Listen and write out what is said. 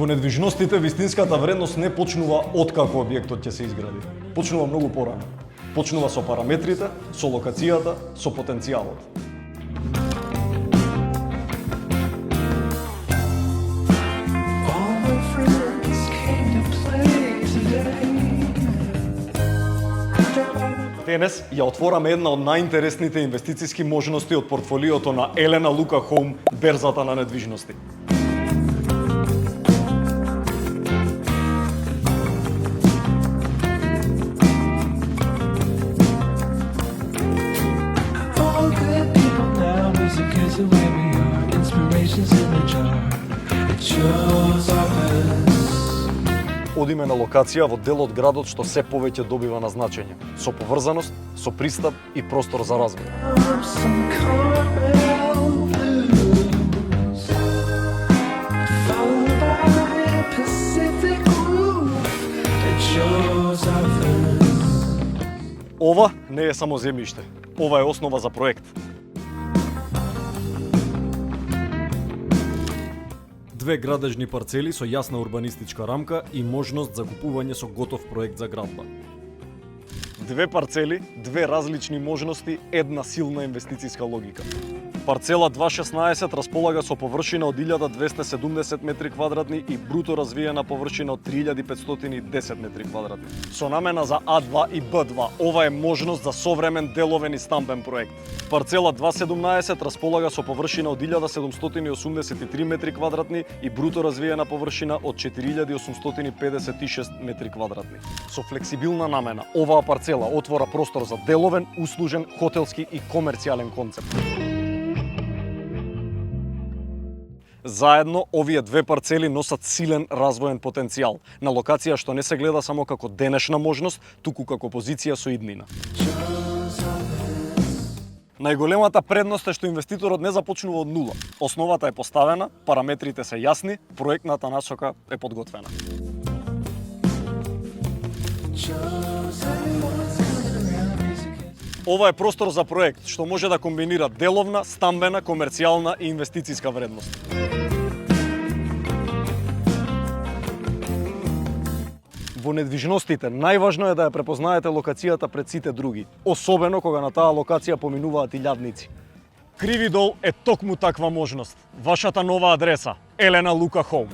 Во недвижностите вистинската вредност не почнува откако објектот ќе се изгради. Почнува многу порано. Почнува со параметрите, со локацијата, со потенцијалот. Денес ја отвораме една од најинтересните инвестициски можности од портфолиото на Елена Лука Хоум, берзата на недвижности. Одиме на локација во дел од градот што се повеќе добива на значење, со поврзаност, со пристап и простор за развој. Ова не е само земјиште, ова е основа за проект. Две градежни парцели со јасна урбанистичка рамка и можност за купување со готов проект за градба. Две парцели, две различни можности, една силна инвестициска логика. Парцела 2.16 располага со површина од 1270 метри квадратни и бруто развиена површина од 3510 метри квадратни. Со намена за А2 и Б2, ова е можност за современ деловен и стамбен проект. Парцела 2.17 располага со површина од 1783 метри квадратни и бруто развиена површина од 4856 метри квадратни. Со флексибилна намена, оваа парцела отвора простор за деловен, услужен, хотелски и комерцијален концепт. Заедно, овие две парцели носат силен развоен потенцијал, на локација што не се гледа само како денешна можност, туку како позиција со иднина. Најголемата предност е што инвеститорот не започнува од нула. Основата е поставена, параметрите се јасни, проектната насока е подготвена. Ова е простор за проект што може да комбинира деловна, стамбена, комерцијална и инвестициска вредност. Во недвижностите најважно е да ја препознаете локацијата пред сите други, особено кога на таа локација поминуваат илјадници. Кривидол е токму таква можност. Вашата нова адреса, Елена Лука Хоум.